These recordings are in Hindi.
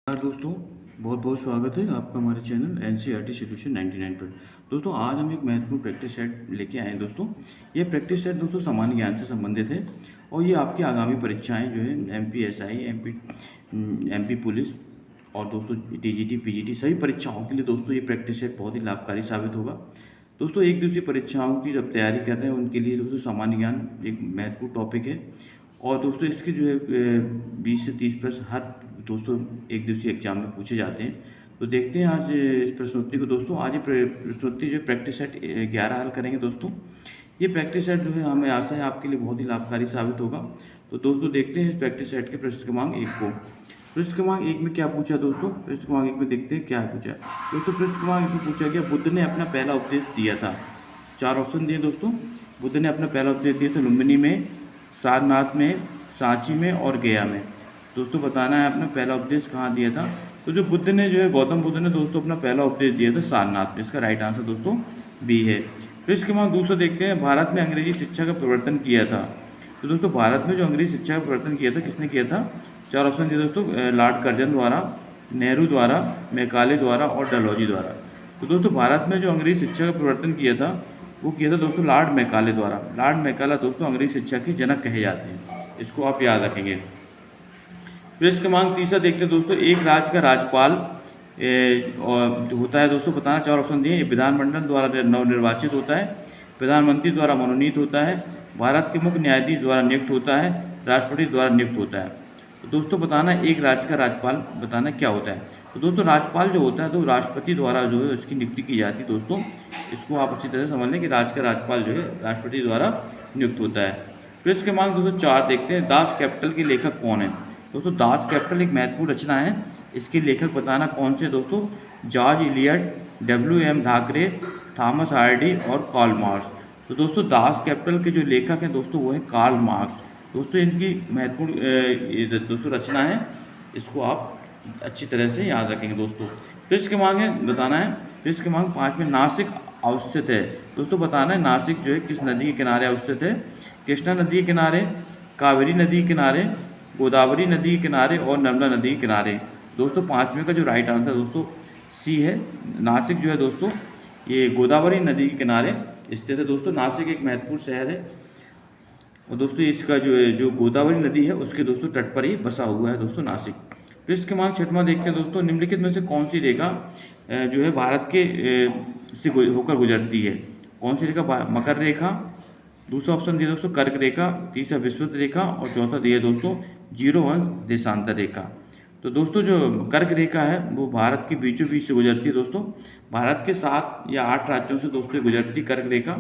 नमस्कार दोस्तों, बहुत बहुत स्वागत है आपका हमारे चैनल एनसीईआरटी सॉल्यूशन 99 पर। दोस्तों आज हम एक महत्वपूर्ण प्रैक्टिस सेट लेके आए हैं दोस्तों। ये प्रैक्टिस सेट दोस्तों सामान्य ज्ञान से संबंधित है और ये आपकी आगामी परीक्षाएं जो है एमपी एसआई एमपी पुलिस और दोस्तों टीजीटी पीजीटी सभी परीक्षाओं के लिए दोस्तों ये प्रैक्टिस सेट बहुत ही लाभकारी साबित होगा। दोस्तों एक दिवसीय परीक्षाओं की जब तैयारी कर रहे हैं उनके लिए दोस्तों सामान्य ज्ञान एक महत्वपूर्ण टॉपिक है और दोस्तों इसके जो है 20 से 30 प्रश्न हर दोस्तों एक दिवसीय एग्जाम में पूछे जाते हैं। तो देखते हैं आज इस प्रश्नोत्तरी को दोस्तों। आज ये प्रश्नोत्तरी जो प्रैक्टिस सेट 11 हल करेंगे दोस्तों। ये प्रैक्टिस सेट जो है हमें आशा है आपके लिए बहुत ही लाभकारी साबित होगा। तो दोस्तों देखते हैं इस प्रैक्टिस सेट के प्रश्न क्रमांक 1 को। प्रश्न क्रमांक 1 में क्या पूछा दोस्तों? प्रश्न क्रमांक 1 में देखते हैं क्या पूछा दोस्तों। प्रश्न क्रमांक 1 में पूछा गया बुद्ध ने अपना पहला उपदेश दिया था। 4 ऑप्शन दिए दोस्तों। बुद्ध ने अपना पहला उपदेश दिया था लुम्बिनी में, सारनाथ में, सांची में और गया में। दोस्तों बताना है आपने पहला उपदेश कहाँ दिया था। तो जो बुद्ध ने जो है गौतम बुद्ध ने दोस्तों अपना पहला उपदेश दिया था सारनाथ में। इसका राइट आंसर दोस्तों बी है। प्रश्न क्रमांक दूसरा देखते हैं भारत में अंग्रेजी शिक्षा का प्रवर्तन किया था। तो दोस्तों भारत में जो अंग्रेजी शिक्षा का प्रवर्तन किया था किसने किया था? 4 ऑप्शन दिए दोस्तों। लॉर्ड कर्जन द्वारा, नेहरू द्वारा, मैकाले द्वारा और डलहौजी द्वारा। तो दोस्तों भारत में जो अंग्रेजी शिक्षा का प्रवर्तन किया था वो किया था दोस्तों लॉर्ड मैकाले द्वारा। लॉर्ड मैकाला दोस्तों अंग्रेजी शिक्षा के जनक कहे जाते हैं, इसको आप याद रखेंगे। प्रश्न क्रमांक तीसरा देखते हैं दोस्तों। एक राज्य का राज्यपाल होता है दोस्तों, बताना 4 ऑप्शन दिए। विधानमंडल द्वारा नवनिर्वाचित होता है, प्रधानमंत्री द्वारा मनोनीत होता है, भारत के मुख्य न्यायाधीश द्वारा नियुक्त होता है, राष्ट्रपति द्वारा नियुक्त होता है। तो दोस्तों बताना एक राज्य का राज्यपाल बताना क्या होता है। तो दोस्तों राज्यपाल जो होता है तो राष्ट्रपति द्वारा जो है उसकी नियुक्ति की जाती है दोस्तों। इसको आप अच्छी तरह से समझ लें कि राज्य का राज्यपाल जो है राष्ट्रपति द्वारा नियुक्त होता है। प्रश्न क्रमांक दोस्तों 4 देखते हैं। दास कैपिटल के लेखक कौन है? दोस्तों दास कैपिटल एक महत्वपूर्ण रचना है। इसके लेखक बताना कौन से दोस्तों? George Eliot, WM Thackeray, Thomas Hardy और कार्ल मार्क्स। तो दोस्तों दास कैपिटल के जो लेखक हैं दोस्तों वो है कार्ल मार्क्स। दोस्तों इनकी महत्वपूर्ण दोस्तों रचना है, इसको आप अच्छी तरह से याद रखेंगे दोस्तों। प्रश्न क्रमांक है बताना है। प्रश्न क्रमांक 5 में नासिक अवस्थित है। दोस्तों बताना है नासिक जो है किस नदी के किनारे अवस्थित है? कृष्णा नदी के किनारे, कावेरी नदी के किनारे, गोदावरी नदी के किनारे और नर्मदा नदी के किनारे। दोस्तों 5वें का जो राइट आंसर दोस्तों सी है। नासिक जो है दोस्तों ये गोदावरी नदी के किनारे स्थित है दोस्तों। नासिक एक महत्वपूर्ण शहर है और दोस्तों इसका जो है जो गोदावरी नदी है उसके दोस्तों तट पर ही बसा हुआ है दोस्तों नासिक। प्रश्न क्रमांक 6वां देखते हैं दोस्तों। निम्नलिखित में से कौन सी रेखा जो है भारत के से होकर गुजरती है? कौन सी रेखा? मकर रेखा, दूसरा ऑप्शन दिया दोस्तों कर्क रेखा, तीसरा विषुवत रेखा और चौथा दिया दोस्तों 0 अंश देशांतर रेखा। तो दोस्तों जो कर्क रेखा है वो भारत के बीचों बीच से गुजरती है दोस्तों। भारत के 7 या 8 राज्यों से दोस्तों गुजरती कर्क रेखा,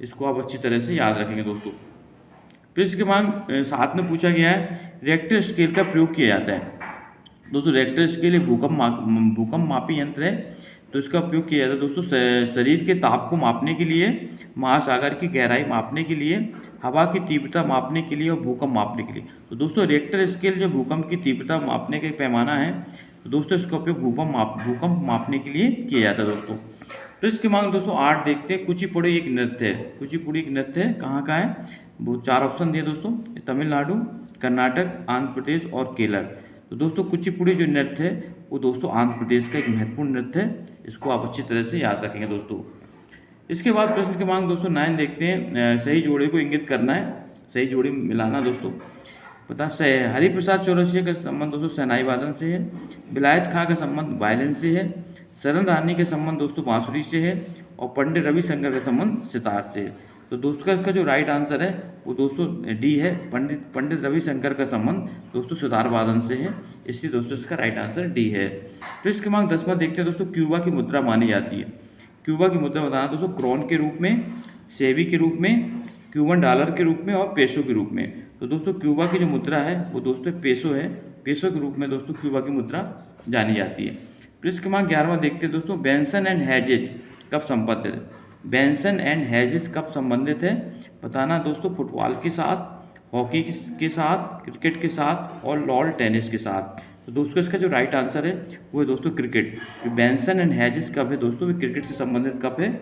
इसको आप अच्छी तरह से याद रखेंगे दोस्तों। प्रश्न क्रमांक 7 में पूछा गया है रिएक्टर स्केल का प्रयोग किया जाता है। दोस्तों रिएक्टर स्केल एक भूकंप मापी यंत्र है। तो इसका उपयोग किया जाता है दोस्तों शरीर के ताप को मापने के लिए, महासागर की गहराई मापने के लिए, हवा की तीव्रता मापने के लिए और भूकंप मापने के लिए। तो दोस्तों रिएक्टर स्केल जो भूकंप की तीव्रता मापने का पैमाना है तो दोस्तों इसका उपयोग भूकंप मापने के लिए किया जाता है दोस्तों। प्रश्न क्रमांक दोस्तों 8 देखते हैं। कुचिपुड़ी एक नृत्य है। कुचिपुड़ी एक नृत्य है, कहाँ का है? वो 4 ऑप्शन दिए दोस्तों। तमिलनाडु, कर्नाटक, आंध्र प्रदेश और केरल। तो दोस्तों कुचिपुड़ी जो नृत्य है वो दोस्तों आंध्र प्रदेश का एक महत्वपूर्ण नृत्य है, इसको आप अच्छी तरह से याद रखेंगे दोस्तों। इसके बाद प्रश्न क्रमांक दोस्तों 9 देखते हैं। सही जोड़े को इंगित करना है, सही जोड़ी मिलाना दोस्तों। पता हरिप्रसाद चौरसिया का संबंध दोस्तों शहनाई वादन से है, विलायत खां का संबंध वायलिन से है, सरन रानी का संबंध दोस्तों बांसुरी से है और पंडित रविशंकर का संबंध सितार से है। तो दोस्तों इसका जो राइट आंसर है वो दोस्तों डी है। पंडित रविशंकर का संबंध दोस्तों सितार वादन से है, इसलिए दोस्तों इसका राइट आंसर डी है। प्रश्न क्रमांक 10वां देखते हैं दोस्तों। क्यूबा की मुद्रा मानी जाती है। क्यूबा की मुद्रा बताना दोस्तों क्रोन के रूप में, सेवी के रूप में, क्यूबन डॉलर के रूप में और पेसो के रूप में। तो दोस्तों क्यूबा की जो मुद्रा है वो दोस्तों पेसो है। पेसो के रूप में दोस्तों क्यूबा की मुद्रा जानी जाती है। प्रश्न क्रमांक 11वां देखते हैं दोस्तों। बेंसन एंड हेजेज कब संबंधित है? बेंसन एंड हेजेस कब संबंधित है? बताना दोस्तों फुटबॉल के साथ, हॉकी के साथ, क्रिकेट के साथ और लॉन टेनिस के साथ। तो दोस्तों इसका जो राइट आंसर है वो है दोस्तों क्रिकेट। बेंसन एंड हेजेस कब है दोस्तों? वे क्रिकेट से संबंधित कब है।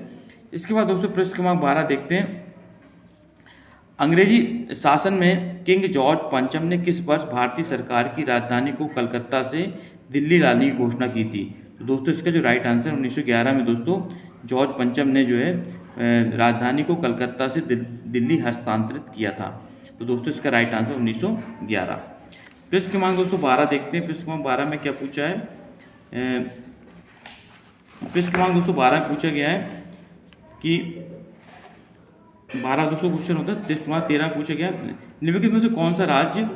इसके बाद दोस्तों प्रश्न क्रमांक 12 देखते हैं। अंग्रेजी शासन में किंग जॉर्ज पंचम ने किस वर्ष भारतीय सरकार की राजधानी को कलकत्ता से दिल्ली लाने की घोषणा की थी? तो दोस्तों इसका जो राइट आंसर 1911 में दोस्तों जॉर्ज पंचम ने जो है राजधानी को कलकत्ता से दिल्ली हस्तांतरित किया था। तो दोस्तों इसका राइट आंसर 1911। प्रश्न क्रमांक दोस्तों 12 देखते हैं। प्रश्न क्रमांक 12 में क्या पूछा है? प्रश्न क्रमांक दोस्तों 12 में पूछा गया है कि 12 दोस्तों क्वेश्चन होता है। प्रश्न क्रमांक 13 में पूछा गया निम्नलिखित में से कौन सा राज्य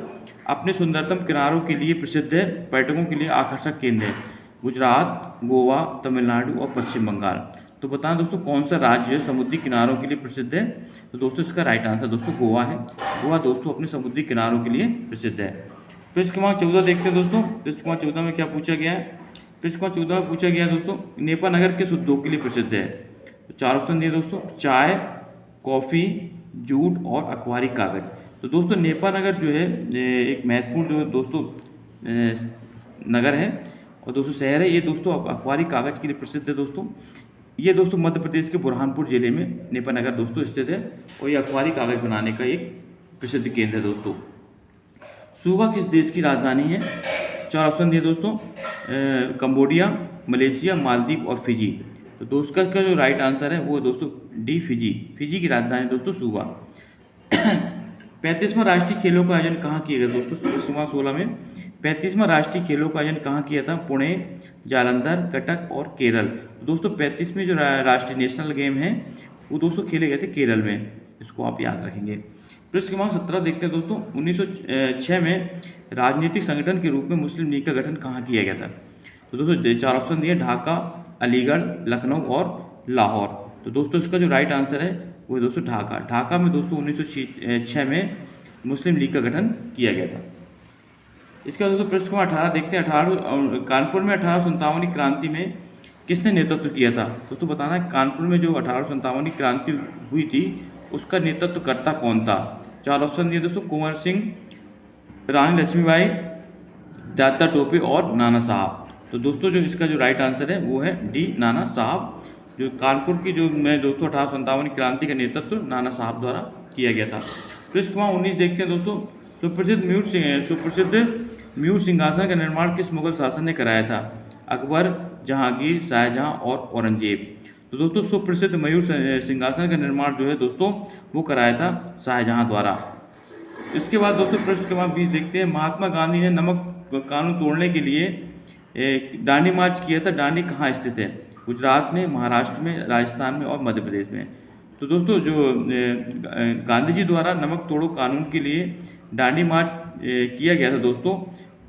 अपने सुंदरतम किनारों के लिए प्रसिद्ध है, पर्यटकों के लिए आकर्षक केंद्र है? गुजरात, गोवा, तमिलनाडु और पश्चिम बंगाल। तो बताएं दोस्तों कौन सा राज्य समुद्री किनारों के लिए प्रसिद्ध है? तो दोस्तों इसका राइट आंसर दोस्तों गोवा है। गोवा दोस्तों अपने समुद्री किनारों के लिए प्रसिद्ध है। प्रश्न क्रमांक 14 देखते हैं दोस्तों। प्रश्न क्रमांक 14 में क्या पूछा गया है? प्रश्न क्रमांक 14 में पूछा गया दोस्तों नेपा नगर किस उद्योग के लिए प्रसिद्ध है? तो 4 ऑप्शन दिए दोस्तों, चाय, कॉफ़ी, जूट और अखबारी कागज। तो दोस्तों नेपा नगर जो है एक महत्वपूर्ण जो है दोस्तों नगर है और दोस्तों शहर है। ये दोस्तों अखबारी कागज के लिए प्रसिद्ध है दोस्तों। ये दोस्तों मध्य प्रदेश के बुरहानपुर जिले में नेपा नगर दोस्तों स्थित है और ये अखबारी कागज बनाने का एक प्रसिद्ध केंद्र है दोस्तों। सूबा किस देश की राजधानी है? 4 ऑप्शन दिए दोस्तों, कंबोडिया, मलेशिया, मालदीव और फिजी। तो दोस्तों का जो राइट आंसर है वो दोस्तों डी फिजी। फिजी की राजधानी दोस्तों सूबा। 35वां राष्ट्रीय खेलों का आयोजन कहाँ किया गया दोस्तों? 16 में 35वां राष्ट्रीय खेलों का आयोजन कहाँ किया था? पुणे, जालंधर, कटक और केरल। दोस्तों 35वें जो राष्ट्रीय नेशनल गेम है वो दोस्तों खेले गए थे केरल में, इसको आप याद रखेंगे। प्रश्न क्रमांक 17 देखते हैं दोस्तों। 1906 में राजनीतिक संगठन के रूप में मुस्लिम लीग का गठन कहाँ किया गया था? तो दोस्तों 4 ऑप्शन दिए, ढाका, अलीगढ़, लखनऊ और लाहौर। तो दोस्तों इसका जो राइट आंसर है वो दोस्तों ढाका। ढाका में दोस्तों 1906 में मुस्लिम लीग का गठन किया गया था। इसके बाद दोस्तों प्रश्न क्रमांक 18 देखते हैं। कानपुर में 1857 क्रांति में किसने नेतृत्व किया था? दोस्तों बताना है कानपुर में जो 1857 क्रांति हुई थी उसका नेतृत्वकर्ता कौन था? 4 ऑप्शन दिए दोस्तों, कुंवर सिंह, रानी लक्ष्मीबाई, दादा टोपे और नाना साहब। तो दोस्तों जो इसका जो राइट आंसर है वो है डी नाना साहब। जो कानपुर की जो मैं दोस्तों 1857 क्रांति का नेतृत्व नाना साहब द्वारा किया गया था। प्रश्न क्रमांक 19 देखते हैं दोस्तों। सुप्रसिद्ध मयूर सिंहासन का निर्माण किस मुगल शासन ने कराया था? अकबर, जहांगीर, शाहजहां और औरंगजेब। तो दोस्तों सुप्रसिद्ध मयूर सिंहासन का निर्माण जो है दोस्तों वो कराया था शाहजहां द्वारा। इसके बाद दोस्तों प्रश्न क्रमांक 20 देखते हैं। महात्मा गांधी ने नमक कानून तोड़ने के लिए दांडी मार्च किया था। दांडी कहाँ स्थित है? गुजरात में, महाराष्ट्र में, राजस्थान में और मध्य प्रदेश में। तो दोस्तों जो गांधी जी द्वारा नमक तोड़ो कानून के लिए दांडी मार्च किया गया था दोस्तों,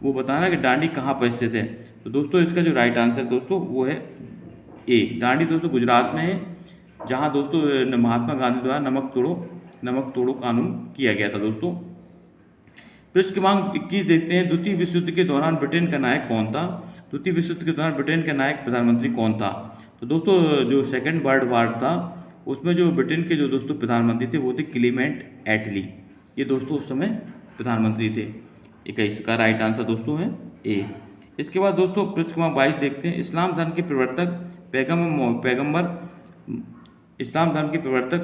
वो बताना कि दांडी कहाँ पर स्थित है। तो दोस्तों इसका जो राइट आंसर दोस्तों वो है ए। दांडी दोस्तों गुजरात में है, जहाँ दोस्तों महात्मा गांधी द्वारा नमक तोड़ो कानून किया गया था दोस्तों। प्रश्न क्रमांक 21 देखते हैं। द्वितीय विश्व युद्ध के दौरान ब्रिटेन का नायक कौन था? द्वितीय विश्व युद्ध के दौरान ब्रिटेन का नायक प्रधानमंत्री कौन था? तो दोस्तों जो सेकेंड वर्ल्ड वार था उसमें जो ब्रिटेन के जो दोस्तों प्रधानमंत्री थे वो थे क्लीमेंट एटली। ये दोस्तों उस समय प्रधानमंत्री थे। 21 का राइट आंसर दोस्तों है ए। इसके बाद दोस्तों प्रश्न क्रमांक 22 देखते हैं। इस्लाम धर्म के प्रवर्तक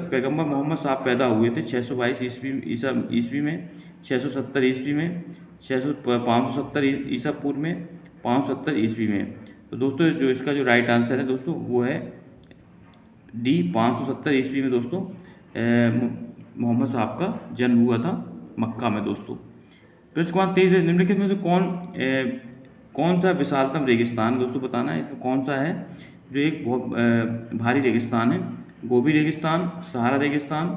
पैगंबर मोहम्मद साहब पैदा हुए थे 622 ईस्वी में, 670 ईस्वी में, 570 ईसा पूर्व में, 570 ईस्वी में। तो दोस्तों जो इसका जो राइट आंसर है दोस्तों वो है डी 570 ईस्वी में दोस्तों मोहम्मद साहब का जन्म हुआ था मक्का में दोस्तों। प्रश्न क्रमांक 23 निम्नलिखित में से कौन सा विशालतम रेगिस्तान दोस्तों बताना है इसमें कौन सा है जो एक बहुत भारी रेगिस्तान है? गोबी रेगिस्तान, सहारा रेगिस्तान,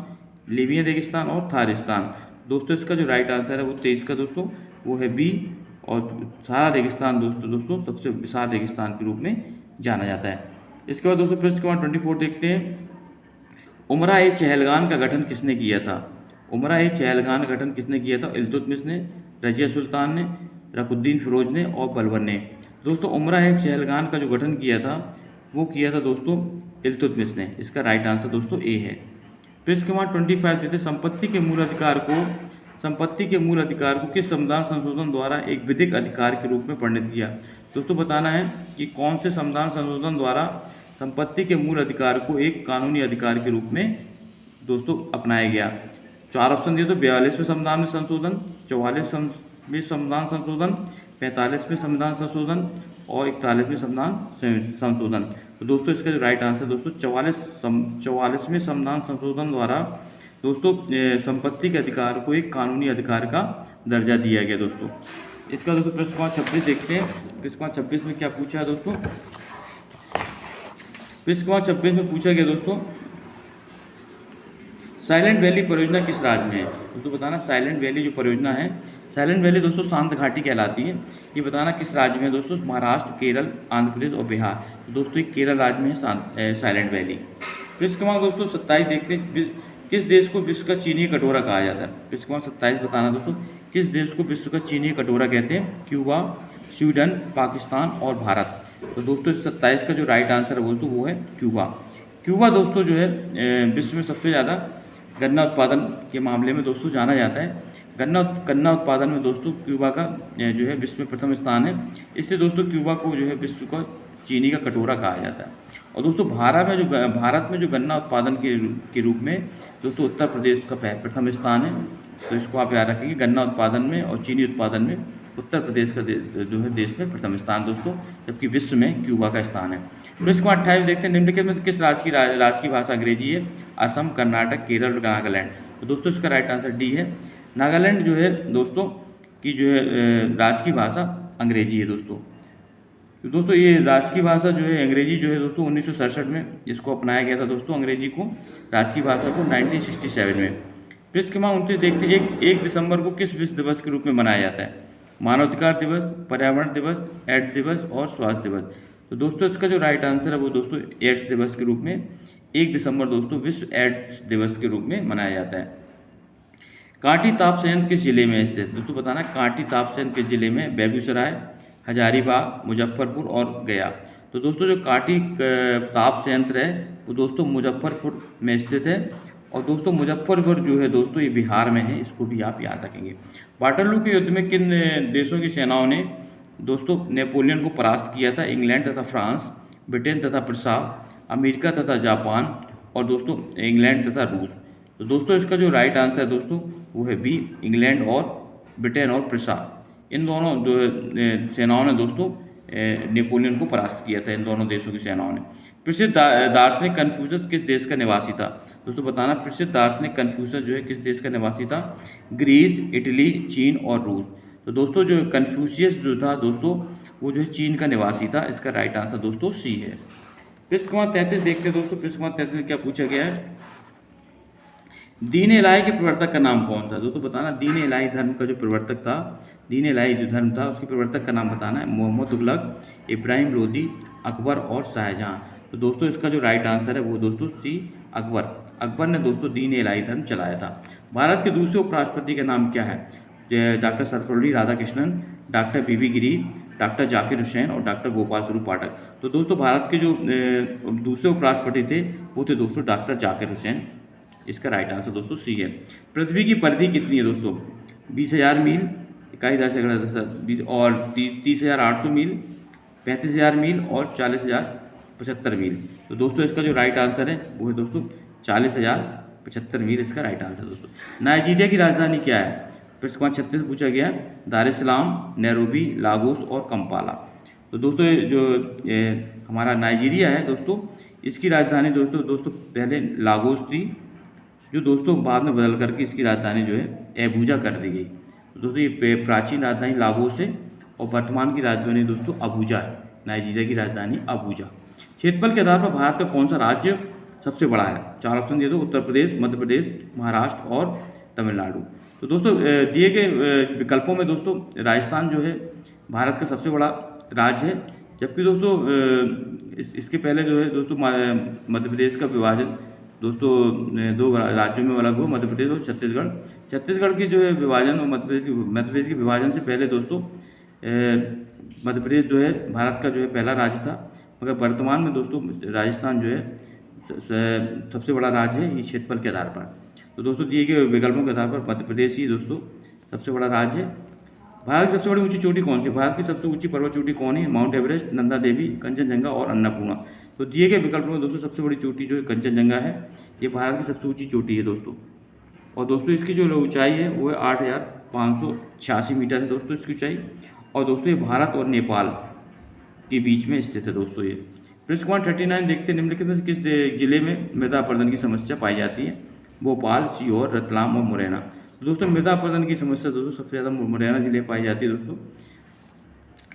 लीबियन रेगिस्तान और थारिस्तान। दोस्तों इसका जो राइट आंसर है वो 23 का दोस्तों वो है बी। और सहारा रेगिस्तान दोस्तों सबसे विशाल रेगिस्तान के रूप में जाना जाता है। इसके बाद दोस्तों प्रश्न क्रमांक 24 देखते हैं। उमरा ए चहलगान का गठन किसने किया था? उमरा ए चहलगान का गठन किसने किया था? इल्तुतमिश ने, रजिया सुल्तान ने, रकुद्दीन फिरोज ने और बलबन ने। दोस्तों उमरा ए चहलगान का जो गठन किया था वो किया था दोस्तों इल्तुतमिश ने। इसका राइट आंसर दोस्तों ए है। प्रश्न क्रमांक 25 देते संपत्ति के मूल अधिकार को किस संविधान संशोधन द्वारा एक विधिक अधिकार के रूप में परिणत किया? दोस्तों बताना है कि कौन से संविधान संशोधन द्वारा संपत्ति के मूल अधिकार को एक कानूनी अधिकार के रूप में दोस्तों अपनाया गया। 4 ऑप्शन दिए तो 42वें संविधान में संशोधन, 44वें संविधान संशोधन, 45वें संविधान संशोधन और 41वें संविधान संशोधन। तो दोस्तों इसका जो राइट आंसर दोस्तों 44वें संविधान संशोधन द्वारा दोस्तों संपत्ति के अधिकार को एक कानूनी अधिकार का दर्जा दिया गया दोस्तों। इसका दोस्तों प्रश्न क्रमांक 26 देखते हैं। प्रश्न क्रमांक 26 में क्या पूछा है दोस्तों? प्रश्न क्रमांक 26 में पूछा गया दोस्तों साइलेंट वैली परियोजना किस राज्य में है? दोस्तों बताना साइलेंट वैली जो परियोजना है, साइलेंट वैली दोस्तों शांत घाटी कहलाती है। ये बताना किस राज्य में है दोस्तों? महाराष्ट्र, केरल, आंध्र प्रदेश और बिहार। तो दोस्तों ये केरल राज्य में है साइलेंट वैली। प्रश्न क्रमांक दोस्तों 27 देखते हैं। किस देश को विश्व का चीनी कटोरा कहा जाता है? प्रश्न क्रमांक 27 बताना दोस्तों किस देश को विश्व का चीनी कटोरा कहते हैं? क्यूबा, स्वीडन, पाकिस्तान और भारत। तो दोस्तों 27 का जो राइट आंसर है दोस्तों वो है क्यूबा। क्यूबा दोस्तों जो है विश्व में सबसे ज़्यादा गन्ना उत्पादन के मामले में दोस्तों जाना जाता है। गन्ना उत्पादन में दोस्तों क्यूबा का जो है विश्व में प्रथम स्थान है। इसलिए दोस्तों क्यूबा को जो है विश्व का चीनी का कटोरा कहा जाता है। और दोस्तों भारत में जो गन्ना उत्पादन के रूप में दोस्तों उत्तर प्रदेश का प्रथम स्थान है। तो इसको आप याद रखेंगे, गन्ना उत्पादन में और चीनी उत्पादन में उत्तर प्रदेश का जो है देश में प्रथम स्थान दोस्तों, जबकि विश्व में क्यूबा का स्थान है। प्रश्न क्रमांक 28 देखते हैं। निम्नलिखित में किस राज्य की भाषा अंग्रेजी है? असम, कर्नाटक, केरल और नागालैंड। तो दोस्तों इसका राइट आंसर डी है। नागालैंड जो है दोस्तों की जो है राज्य की भाषा अंग्रेजी है दोस्तों। तो दोस्तों ये राज्य की भाषा जो है अंग्रेजी जो है दोस्तों 1967 में इसको अपनाया गया था दोस्तों, अंग्रेजी को राज्य की भाषा को 1967 में। प्रश्न क्रमांक 29 देखते हैं। 1 दिसंबर को किस विश्व दिवस के रूप में मनाया जाता है? मानवाधिकार दिवस, पर्यावरण दिवस, एड्स दिवस और स्वास्थ्य दिवस। तो दोस्तों इसका जो राइट आंसर है वो दोस्तों एड्स दिवस के रूप में 1 दिसंबर दोस्तों विश्व एड्स दिवस के रूप में मनाया जाता है। कांटी ताप संयंत्र किस जिले में स्थित? दोस्तों बताना कांटी ताप संयंत्र किस जिले में? बेगूसराय, हजारीबाग, मुजफ्फरपुर और गया। तो दोस्तों जो कांटी ताप संयंत्र है वो दोस्तों मुजफ्फरपुर में स्थित है। और दोस्तों मुजफ्फरपुर जो है दोस्तों ये बिहार में है, इसको भी आप याद रखेंगे। वाटरलू के युद्ध में किन देशों की सेनाओं ने दोस्तों नेपोलियन को परास्त किया था? इंग्लैंड तथा फ्रांस, ब्रिटेन तथा प्रसा, अमेरिका तथा जापान और दोस्तों इंग्लैंड तथा रूस। तो दोस्तों इसका जो राइट आंसर है दोस्तों वो है बी, इंग्लैंड और ब्रिटेन और प्रसा। इन दोनों सेनाओं ने दोस्तों नेपोलियन को परास्त किया था, इन दोनों देशों की सेनाओं ने। प्रसिद्ध दार्शनिक कन्फ्यूशस किस देश का निवासी था? दोस्तों बताना प्रसिद्ध दार्शनिक कन्फ्यूशस जो है किस देश का निवासी था? ग्रीस, इटली, चीन और रूस। तो दोस्तों जो कन्फ्यूशियस जो था दोस्तों वो जो है चीन का निवासी था। इसका राइट आंसर दोस्तों सी है। प्रश्न क्रमांक 33 देखते हैं दोस्तों। प्रश्न क्रमांक 33 में क्या पूछा गया है? दीन इलाही के प्रवर्तक का नाम कौन था? दोस्तों बताना दीन इलाही धर्म का जो प्रवर्तक था, दीन इलाही जो धर्म था उसके प्रवर्तक का नाम बताना है। मोहम्मद तुगलक, इब्राहिम लोदी, अकबर और शाहजहां। तो दोस्तों इसका जो राइट आंसर है वो दोस्तों सी, अकबर। अकबर ने दोस्तों दीन इलाही धर्म चलाया था। भारत के दूसरे उपराष्ट्रपति का नाम क्या है? डॉक्टर सर्वपल्ली राधाकृष्णन, डॉक्टर बीबी गिरी, डॉक्टर जाकिर हुसैन और डॉक्टर गोपाल स्वरूप पाठक। तो दोस्तों भारत के जो दूसरे उपराष्ट्रपति थे वो थे दोस्तों डॉक्टर जाकिर हुसैन। इसका राइट आंसर दोस्तों सी है। पृथ्वी की परिधि कितनी है दोस्तों? 20,000 मील, 21,000 और 30,800 मील, 35,000 मील और 40,075 मील। तो दोस्तों इसका जो राइट आंसर है वो है दोस्तों 40,075 मील इसका राइट आंसर दोस्तों। नाइजीरिया की राजधानी क्या है? प्रश्न क्रमांक 36 पूछा गया। दार एस सलाम, नैरोबी, लागोस और कंपाला। तो दोस्तों जो हमारा नाइजीरिया है दोस्तों इसकी राजधानी दोस्तों पहले लागोस थी, जो दोस्तों बाद में बदल करके इसकी राजधानी जो है एबूजा कर दी गई। तो दोस्तों ये प्राचीन राजधानी लागोस है और वर्तमान की राजधानी दोस्तों अबूजा है। नाइजीरिया की राजधानी अबूजा। क्षेत्रफल के आधार पर भारत का कौन सा राज्य सबसे बड़ा है? 4 ऑप्शन दे दो, उत्तर प्रदेश, मध्य प्रदेश, महाराष्ट्र और तमिलनाडु। तो दोस्तों दिए गए विकल्पों में दोस्तों राजस्थान जो है भारत का सबसे बड़ा राज्य है, जबकि दोस्तों इसके पहले जो है दोस्तों मध्य प्रदेश का विभाजन दोस्तों 2 राज्यों में अलग हुआ, मध्य प्रदेश और छत्तीसगढ़। छत्तीसगढ़ की जो है विभाजन और मध्य प्रदेश के विभाजन से पहले दोस्तों मध्य प्रदेश जो है भारत का जो है पहला राज्य था, मगर वर्तमान में दोस्तों राजस्थान जो है सबसे बड़ा राज्य है ये क्षेत्रफल के आधार पर। तो दोस्तों दिए गए विकल्पों के आधार पर मध्य प्रदेश ही दोस्तों सबसे बड़ा राज्य है। भारत की सबसे बड़ी ऊंची चोटी कौन सी? भारत की सबसे ऊंची पर्वत चोटी कौन है? माउंट एवरेस्ट, नंदा देवी, कंचनजंगा और अन्नपूर्णा। तो दिए गए विकल्पों में दोस्तों सबसे बड़ी चोटी जो है कंचनजंगा है, ये भारत की सबसे ऊंची चोटी है दोस्तों। और दोस्तों इसकी जो ऊंचाई है वो है 8,586 मीटर है दोस्तों इसकी ऊंचाई। और दोस्तों ये भारत और नेपाल के बीच में स्थित है दोस्तों ये। प्रश्न क्रमांक 39 देखते हैं, निम्नलिखित में से किस जिले में मृदा अपरदन की समस्या पाई जाती है? भोपाल, सीहोर, रतलाम और मुरैना। तो दोस्तों मृदा अपरदन की समस्या दोस्तों सबसे ज़्यादा मुरैना जिले में पाई जाती है दोस्तों।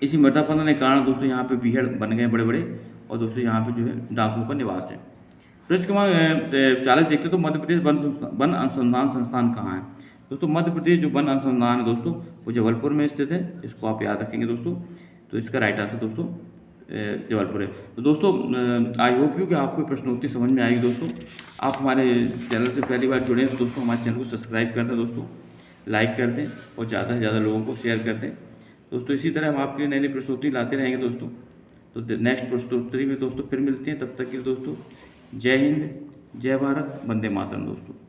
इसी मृदा अपरदन के कारण दोस्तों यहाँ पे बीहड़ बन गए बड़े बड़े, और दोस्तों यहाँ पे जो है डाकुओं का निवास है। प्रश्न क्रमांक 40 देखते तो मध्य प्रदेश वन अनुसंधान संस्थान कहाँ है? दोस्तों मध्य प्रदेश जो वन अनुसंधान है दोस्तों वो जबलपुर में स्थित है, इसको आप याद रखेंगे दोस्तों। तो इसका राइट आंसर दोस्तों जबलपुर है। तो दोस्तों आई होप यू कि आपको प्रश्नोत्तरी समझ में आएगी दोस्तों। आप हमारे चैनल से पहली बार जुड़े हैं तो दोस्तों हमारे चैनल को सब्सक्राइब कर दें दोस्तों, लाइक कर दें और ज़्यादा से ज़्यादा लोगों को शेयर कर दें दोस्तों। इसी तरह हम आपके लिए नई नई प्रश्नोत्तरी लाते रहेंगे दोस्तों। तो नेक्स्ट प्रश्नोत्तरी में दोस्तों फिर मिलते हैं, तब तक के दोस्तों जय हिंद, जय भारत, वंदे मातरम दोस्तों।